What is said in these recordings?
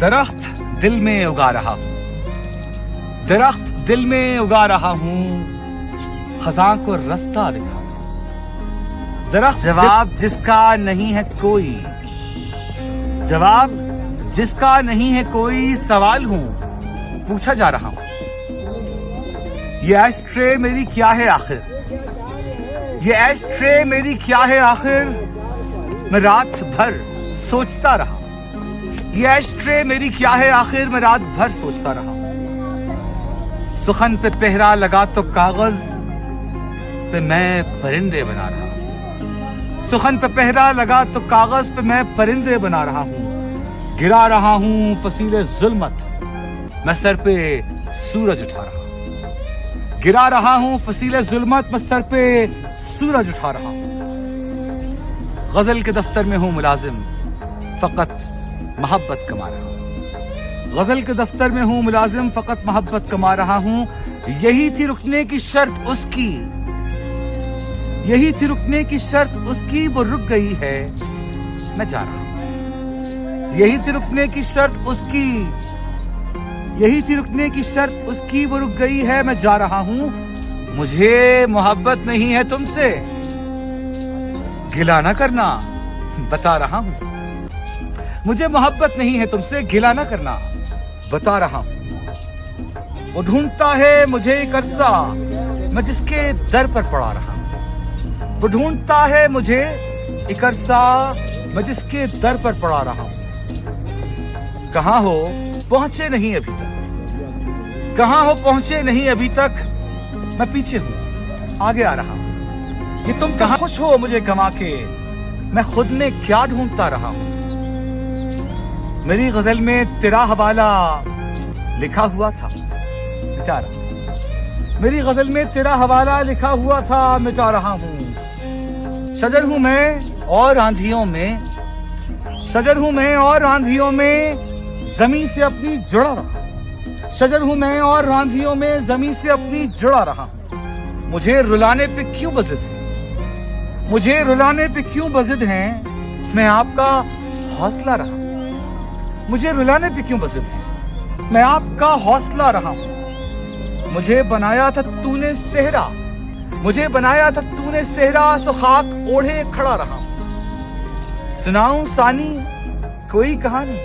درخت دل میں اگا رہا ہوں، درخت دل میں اگا رہا ہوں، خزاں کو رستہ دکھا رہا ہوں۔ درخت جواب جس کا نہیں ہے کوئی، جواب جس کا نہیں ہے کوئی، سوال ہوں پوچھا جا رہا ہوں۔ یہ ایش ٹرے میری کیا ہے آخر، یہ ایش ٹرے میری کیا ہے آخر، میں رات بھر سوچتا رہا۔ یہ ایش ٹرے میری کیا ہے آخر، میں رات بھر سوچتا رہا۔ سخن پہ پہرا لگا تو کاغذ پہ میں پرندے بنا رہا ہوں، سخن پہ پہرا لگا تو کاغذ پہ میں پرندے بنا رہا ہوں۔ گرا رہا ہوں فصیل ظلمت، میں سر پہ سورج اٹھا رہا ہوں، گرا رہا ہوں فصیل ظلمت، میں سر پہ سورج اٹھا رہا ہوں۔ غزل کے دفتر میں ہوں ملازم، فقط محبت کما رہا ہوں، غزل کے دفتر میں ہوں ملازم، فقط محبت کما رہا ہوں۔ یہی تھی رکنے کی شرط اس کی، یہی تھی رکنے کی شرط اس کی، وہ رک گئی ہے میں جا رہا ہوں۔ یہی تھی رکنے کی شرط اس کی، یہی تھی رکنے کی شرط اس کی، وہ رک گئی ہے میں جا رہا ہوں۔ مجھے محبت نہیں ہے تم سے، گلہ نہ کرنا بتا رہا ہوں۔ مجھے محبت نہیں ہے تم سے، گلہ نہ کرنا بتا رہا ہوں۔ وہ ڈھونڈتا ہے مجھے ایک عرصہ، میں جس کے در پر پڑا رہا ہوں۔ وہ ڈھونڈتا ہے مجھے ایک عرصہ، میں جس کے در پر پڑا رہا ہوں۔ کہاں ہو پہنچے نہیں ابھی تک، کہاں ہو پہنچے نہیں ابھی تک، میں پیچھے ہوں آگے آ رہا ہوں۔ یہ تم کہاں خوش ہو مجھے گما کے، میں خود میں کیا ڈھونڈتا رہا ہوں۔ میری غزل میں تیرا حوالہ لکھا ہوا تھا، مٹا رہا ہوں۔ میری غزل میں تیرا حوالہ لکھا ہوا تھا، مٹا رہا ہوں۔ شجر ہوں میں اور آندھیوں میں، شجر ہوں میں اور آندھیوں میں، زمین سے اپنی جڑا رہا۔ شجر ہوں میں اور آندھیوں میں، زمین سے اپنی جڑا رہا۔ مجھے رلانے پہ کیوں بضد ہیں، مجھے رلانے پہ کیوں بضد ہیں، میں آپ کا حوصلہ رہا۔ مجھے رلانے پہ کیوں بضد ہیں، میں آپ کا حوصلہ رہا ہوں۔ مجھے بنایا تھا تو نے صحرا، مجھے بنایا تھا تو نے صحرا، سو خاک اوڑھے کھڑا رہا ہوں۔ سناؤں ثانی کوئی کہانی،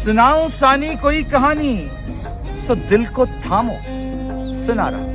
سناؤں ثانی کوئی کہانی، سو دل کو تھامو سنا رہا۔